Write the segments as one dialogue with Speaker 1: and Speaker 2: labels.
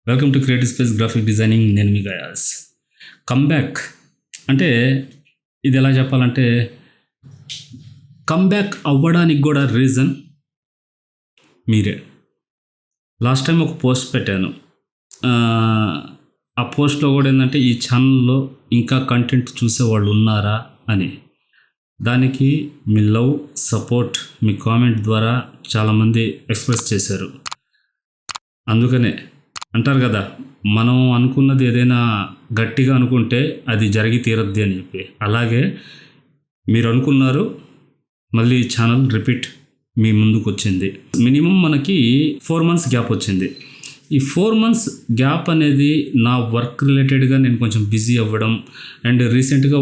Speaker 1: Welcome to creative space graphic designing. నేను మీ guys. Comeback అంటే ఇది ఎలా చెప్పాలంటే, కమ్బ్యాక్ అవ్వడానికి కూడా రీజన్ మీరే. లాస్ట్ టైం ఒక పోస్ట్ పెట్టాను. ఆ పోస్ట్లో కూడా ఏంటంటే, ఈ ఛానల్లో ఇంకా కంటెంట్ చూసేవాళ్ళు ఉన్నారా అని. దానికి మీ లవ్, సపోర్ట్, మీ కామెంట్ ద్వారా చాలామంది ఎక్స్ప్రెస్ చేశారు. అందుకనే అంటారు కదా, మనం అనుకున్నది ఏదైనా గట్టిగా అనుకుంటే అది జరిగి తీరద్ది అని చెప్పి, అలాగే మీరు అనుకున్నారు. మళ్ళీ ఛానల్ రిపీట్ మీ ముందుకు వచ్చింది. మినిమం మనకి 4 months గ్యాప్ వచ్చింది. ఈ 4 months గ్యాప్ అనేది నా వర్క్ రిలేటెడ్గా నేను కొంచెం బిజీ అవ్వడం, అండ్ రీసెంట్గా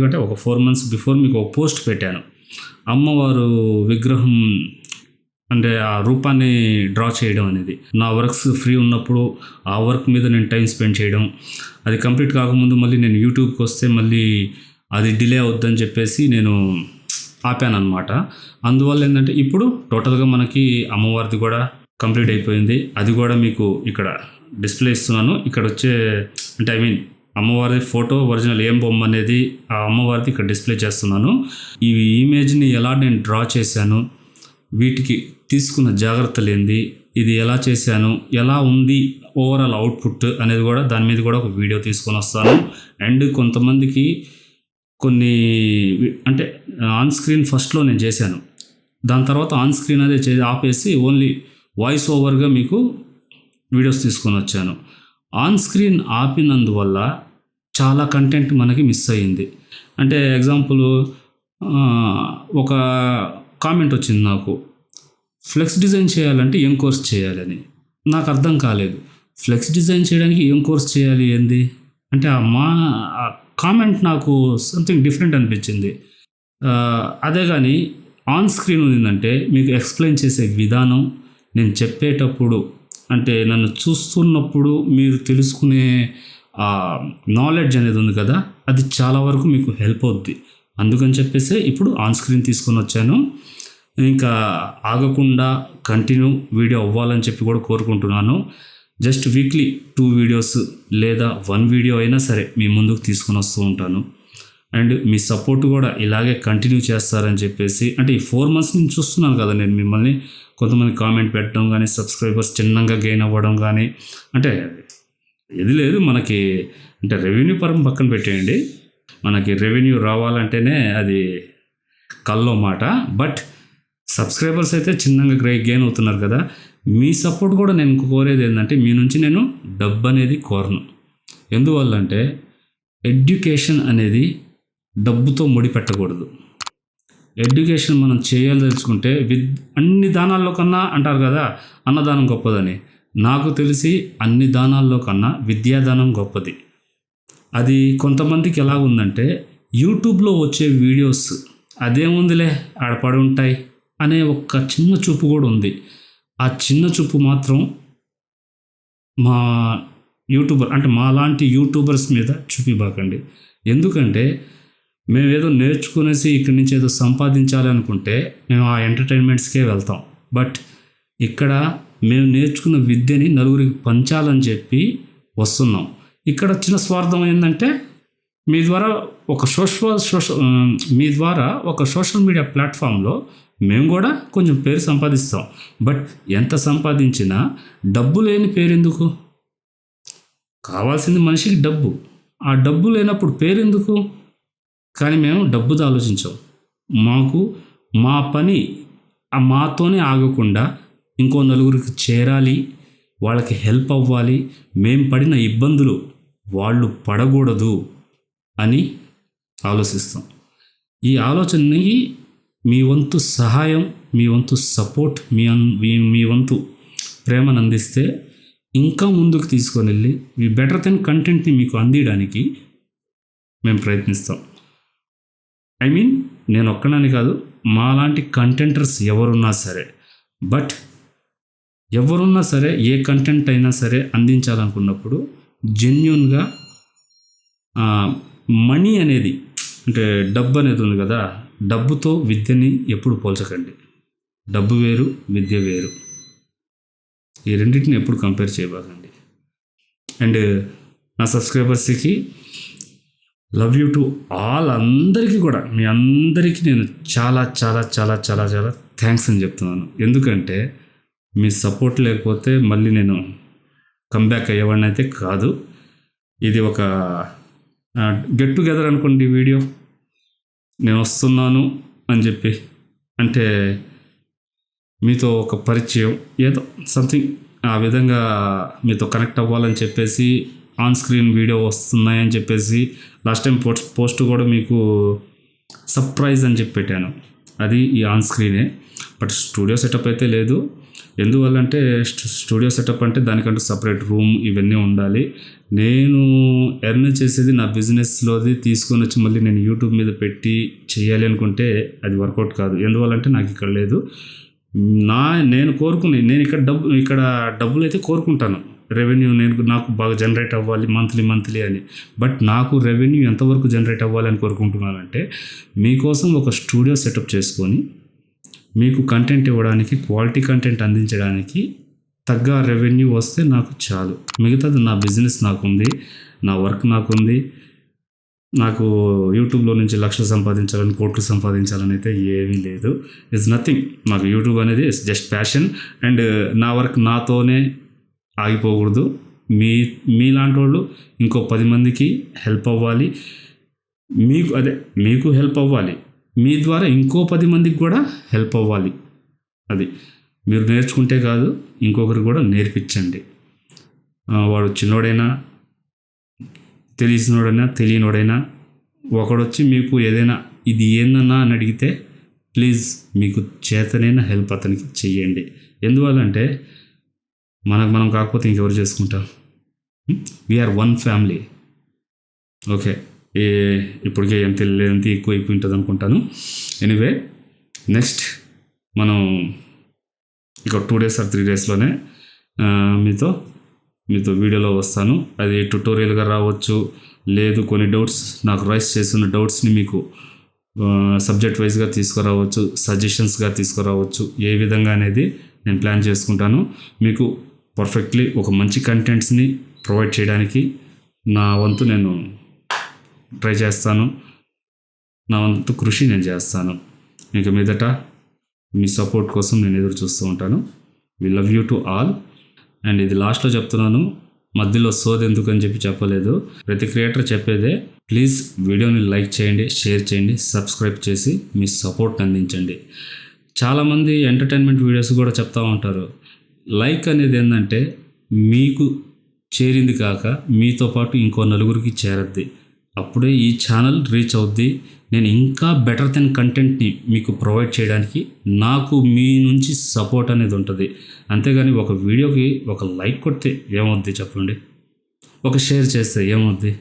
Speaker 1: అంటే ఒక 4 months బిఫోర్ మీకు ఒక పోస్ట్ పెట్టాను. అమ్మవారు విగ్రహం అంటే ఆ రూపాన్ని డ్రా చేయడం అనేది, నా వర్క్స్ ఫ్రీ ఉన్నప్పుడు ఆ వర్క్ మీద నేను టైం స్పెండ్ చేయడం, అది కంప్లీట్ కాకముందు మళ్ళీ నేను యూట్యూబ్కి వస్తే మళ్ళీ అది డిలే అవుద్దని చెప్పేసి నేను ఆపాను అనమాట. అందువల్ల ఏంటంటే ఇప్పుడు టోటల్గా మనకి అమ్మవారిది కూడా కంప్లీట్ అయిపోయింది. అది కూడా మీకు ఇక్కడ డిస్ప్లే ఇస్తున్నాను. ఇక్కడ వచ్చే అంటే అమ్మవారి ఫోటో ఒరిజినల్ ఏం బొమ్మ అనేది ఆ అమ్మవారిది ఇక్కడ డిస్ప్లే చేస్తున్నాను. ఈ ఇమేజ్ని ఎలా నేను డ్రా చేశాను, వీటికి తీసుకున్న జాగ్రత్తలు ఏంది, ఇది ఎలా చేశాను, ఎలా ఉంది ఓవరాల్ అవుట్పుట్ అనేది కూడా దాని మీద కూడా ఒక వీడియో తీసుకొని వస్తాను. అండ్ కొంతమందికి కొన్ని అంటే ఆన్ స్క్రీన్ ఫస్ట్లో నేను చేశాను, దాని తర్వాత ఆన్ స్క్రీన్ అదే ఆపేసి ఓన్లీ వాయిస్ ఓవర్గా మీకు వీడియోస్ తీసుకొని వచ్చాను. ఆన్ స్క్రీన్ ఆపినందువల్ల చాలా కంటెంట్ మనకి మిస్ అయ్యింది. అంటే ఎగ్జాంపుల్, ఒక కామెంట్ వచ్చింది నాకు, ఫ్లెక్స్ డిజైన్ చేయాలంటే ఏం కోర్స్ చేయాలని. నాకు అర్థం కాలేదు. ఫ్లెక్స్ డిజైన్ చేయడానికి ఏం కోర్స్ చేయాలి ఏంది అంటే, ఆ కామెంట్ నాకు సంథింగ్ డిఫరెంట్ అనిపించింది. అదే కానీ ఆన్ స్క్రీన్ ఉందంటే మీకు ఎక్స్ప్లెయిన్ చేసే విధానం, నేను చెప్పేటప్పుడు అంటే నన్ను చూస్తున్నప్పుడు మీరు తెలుసుకునే నాలెడ్జ్ అనేది ఉంది కదా, అది చాలా వరకు మీకు హెల్ప్ అవుద్ది. అందుకని చెప్పేసి ఇప్పుడు ఆన్ స్క్రీన్ తీసుకొని వచ్చాను. ఇంకా ఆగకుండా కంటిన్యూ వీడియో అవ్వాలని చెప్పి కూడా కోరుకుంటున్నాను. జస్ట్ వీక్లీ 2 videos లేదా 1 video అయినా సరే మీ ముందుకు తీసుకొని వస్తూ ఉంటాను. అండ్ మీ సపోర్ట్ కూడా ఇలాగే కంటిన్యూ చేస్తారని చెప్పేసి, అంటే ఈ 4 months నుంచి చూస్తున్నాను కదా నేను మిమ్మల్ని. కొంతమంది కామెంట్ పెట్టడం కానీ, సబ్స్క్రైబర్స్ చిన్నగా గెయిన్ అవ్వడం కానీ, అంటే ఇది లేదు మనకి. అంటే రెవెన్యూ పరం పక్కన పెట్టేయండి, మనకి రెవెన్యూ రావాలంటేనే అది కల్లో మాట. బట్ సబ్స్క్రైబర్స్ అయితే చిన్నగా గెయిన్ అవుతున్నారు కదా. మీ సపోర్ట్ కూడా నేను కోరేది ఏంటంటే, మీ నుంచి నేను డబ్బు అనేది కోరను. ఎందువల్ల అంటే ఎడ్యుకేషన్ అనేది డబ్బుతో ముడిపెట్టకూడదు. ఎడ్యుకేషన్ మనం చేయాలదలుచుకుంటే అన్ని దానాల్లో కన్నా అంటారు కదా, అన్నదానం గొప్పదని. నాకు తెలిసి అన్ని దానాల్లో కన్నా విద్యాదానం గొప్పది. అది కొంతమందికి ఎలా ఉందంటే, యూట్యూబ్లో వచ్చే వీడియోస్ అదేముందిలే ఆడపడి ఉంటాయి అనే ఒక చిన్న చూపు కూడా ఉంది. ఆ చిన్న చూపు మాత్రం మా యూట్యూబర్ అంటే మా లాంటి యూట్యూబర్స్ మీద చూపిబాకండి. ఎందుకంటే మేము ఏదో నేర్చుకునేసి ఇక్కడి నుంచి ఏదో సంపాదించాలి అనుకుంటే మేము ఆ ఎంటర్టైన్మెంట్స్కే వెళ్తాం. బట్ ఇక్కడ మేము నేర్చుకున్న విద్యని నలుగురికి పంచాలని చెప్పి వస్తున్నాం. ఇక్కడ చిన్న స్వార్థం ఏంటంటే, మీ ద్వారా ఒక సోషల్ మీడియా ప్లాట్ఫామ్లో మేము కూడా కొంచెం పేరు సంపాదిస్తాం. బట్ ఎంత సంపాదించినా డబ్బు లేని పేరు ఎందుకు? కావాల్సింది మనిషికి డబ్బు. ఆ డబ్బు లేనప్పుడు పేరు ఎందుకు? కానీ మేము డబ్బుతో ఆలోచించాం. మాకు మా పని మాతోనే ఆగకుండా ఇంకో నలుగురికి చేరాలి, వాళ్ళకి హెల్ప్ అవ్వాలి, మేము పడిన ఇబ్బందులు వాళ్ళు పడకూడదు అని ఆలోచిస్తాం. ఈ ఆలోచనని మీ వంతు సహాయం, మీ వంతు సపోర్ట్, మీ వంతు ప్రేమను అందిస్తే ఇంకా ముందుకు తీసుకొని వెళ్ళి మీ బెటర్ దెన్ కంటెంట్ని మీకు అందించడానికి మేము ప్రయత్నిస్తాం. నేను ఒక్కనని కాదు, మాలాంటి కంటెంటర్స్ ఎవరున్నా సరే. బట్ ఎవరున్నా సరే, ఏ కంటెంట్ అయినా సరే అందించాలనుకున్నప్పుడు జెన్యూన్గా మనీ అనేది అంటే డబ్బు అనేది ఉంది కదా, డబ్బుతో విద్యని ఎప్పుడు పోల్చకండి. డబ్బు వేరు, విద్య వేరు. ఈ రెండింటిని ఎప్పుడు కంపేర్ చేయబాకండి. అండ్ నా సబ్స్క్రైబర్స్కి లవ్ యూ టు ఆల్, అందరికీ కూడా మీ అందరికీ నేను చాలా చాలా చాలా చాలా చాలా థ్యాంక్స్ అని చెప్తున్నాను. ఎందుకంటే మీ సపోర్ట్ లేకపోతే మళ్ళీ నేను కంబ్యాక్ అయ్యేవాడిని అయితే కాదు. ఇది ఒక గెట్ టుగెదర్ అనుకోండి వీడియో, నేను వస్తున్నాను అని చెప్పి, అంటే మీతో ఒక పరిచయం ఏదో సంథింగ్ ఆ విధంగా మీతో కనెక్ట్ అవ్వాలని చెప్పేసి ఆన్ స్క్రీన్ వీడియో వస్తున్నాయని చెప్పేసి లాస్ట్ టైం పోస్ట్ కూడా మీకు సర్ప్రైజ్ అని చెప్పి పెట్టాను. అది ఈ ఆన్ స్క్రీనే, బట్ స్టూడియో సెటప్ అయితే లేదు. ఎందువల్లంటే స్టూడియో సెటప్ అంటే దానికంటూ సపరేట్ రూమ్ ఇవన్నీ ఉండాలి. నేను ఎర్న్ చేసేది నా బిజినెస్లోది తీసుకొని వచ్చి మళ్ళీ నేను యూట్యూబ్ మీద పెట్టి చేయాలి అనుకుంటే అది వర్కౌట్ కాదు. ఎందువల్లంటే నాకు ఇక్కడ లేదు. నేను ఇక్కడ డబ్బులు అయితే కోరుకుంటాను, రెవెన్యూ నాకు బాగా జనరేట్ అవ్వాలి మంత్లీ అని. బట్ నాకు రెవెన్యూ ఎంతవరకు జనరేట్ అవ్వాలి అని కోరుకుంటున్నానంటే మీకోసం ఒక స్టూడియో సెటప్ చేసుకొని మీకు కంటెంట్ ఇవ్వడానికి, క్వాలిటీ కంటెంట్ అందించడానికి తగ్గ రెవెన్యూ వస్తే నాకు చాలు. మిగతాది నా బిజినెస్ నాకుంది, నా వర్క్ నాకుంది. నాకు యూట్యూబ్లో నుంచి లక్షలు సంపాదించాలని, కోట్లు సంపాదించాలని అయితే ఏమీ లేదు. It's nothing. నాకు యూట్యూబ్ అనేది ఇట్స్ జస్ట్ ప్యాషన్. అండ్ నా వర్క్ నాతోనే ఆగిపోకూడదు. మీలాంటి వాళ్ళు ఇంకో 10 మందికి హెల్ప్ అవ్వాలి. మీకు హెల్ప్ అవ్వాలి, మీ ద్వారా ఇంకో 10 మందికి కూడా హెల్ప్ అవ్వాలి. అది మీరు నేర్చుకుంటే కాదు, ఇంకొకరు కూడా నేర్పించండి. వాడు చిన్నోడైనా, తెలిసినోడైనా, తెలియనోడైనా, ఒకడొచ్చి మీకు ఏదైనా ఇది ఏందన్నా అని అడిగితే ప్లీజ్ మీకు చేతనైనా హెల్ప్ అతనికి చెయ్యండి. ఎందువల్లంటే మనం కాకపోతే ఇంకెవరు చేసుకుంటాం. We are one family. ఓకే, ఇప్పటికే ఎంత ఎక్కువ అయిపోయి ఉంటుంది అనుకుంటాను. ఎనీవే, నెక్స్ట్ మనం ఇక 2 days or 3 daysలోనే మీతో వీడియోలో వస్తాను. అది ట్యుటోరియల్గా రావచ్చు, లేదు కొన్ని డౌట్స్ నాకు రైస్ చేస్తున్న డౌట్స్ని మీకు సబ్జెక్ట్ వైజ్గా తీసుకురావచ్చు, సజెషన్స్గా తీసుకురావచ్చు. ఏ విధంగా అనేది నేను ప్లాన్ చేసుకుంటాను. మీకు పర్ఫెక్ట్లీ ఒక మంచి కంటెంట్స్ని ప్రొవైడ్ చేయడానికి నా వంతు నేను ట్రై చేస్తాను. నా వంతు కృషి నేను చేస్తాను. ఇక మీదట మీ సపోర్ట్ కోసం నేను ఎదురు చూస్తూ ఉంటాను. We love you to all. And ఇది లాస్ట్లో చెప్తున్నాను, మధ్యలో సోది ఎందుకని చెప్పలేదు. ప్రతి క్రియేటర్ చెప్పేదే, ప్లీజ్ వీడియోని లైక్ చేయండి, షేర్ చేయండి, సబ్స్క్రైబ్ చేసి మీ సపోర్ట్ అందించండి. చాలామంది ఎంటర్టైన్మెంట్ వీడియోస్ కూడా చెప్తూ ఉంటారు. లైక్ అనేది ఏంటంటే మీకు చేరింది కాక మీతో పాటు ఇంకో నలుగురికి చేరద్ది. అప్పుడే ఈ ఛానల్ రీచ్ అవుద్ది. నేను ఇంకా బెటర్ దెన్ కంటెంట్ని మీకు ప్రొవైడ్ చేయడానికి నాకు మీ నుంచి సపోర్ట్ అనేది ఉంటుంది. అంతేగాని ఒక వీడియోకి ఒక లైక్ కొడితే ఏమవుద్ది చెప్పండి, ఒక షేర్ చేస్తే ఏమవుద్ది?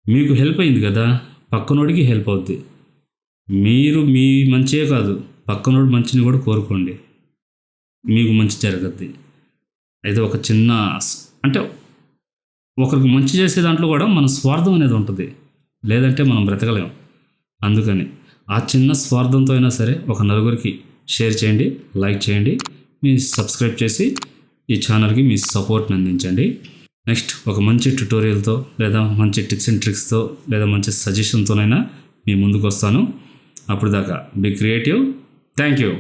Speaker 1: మీకు హెల్ప్ అయింది కదా, పక్కనోడికి హెల్ప్ అవుద్ది. మీరు మీ మంచియే కాదు, పక్కనోడి మంచిని కూడా కోరుకోండి, మీకు మంచి జరగద్ది. అయితే ఒక చిన్న అంటే ఒకరికి మంచి చేసే దాంట్లో కూడా మన స్వార్థం అనేది ఉంటుంది, లేదంటే మనం బ్రతకలేము. అందుకని ఆ చిన్న స్వార్థంతో అయినా సరే ఒక నలుగురికి షేర్ చేయండి, లైక్ చేయండి, మీ సబ్స్క్రైబ్ చేసి ఈ ఛానల్కి మీ సపోర్ట్ని అందించండి. నెక్స్ట్ ఒక మంచి ట్యుటోరియల్తో, లేదా మంచి టిప్స్ అండ్ ట్రిక్స్తో, లేదా మంచి సజెషన్తోనైనా మీ ముందుకు వస్తాను. అప్పుడు దాకా బీ క్రియేటివ్. Thank you.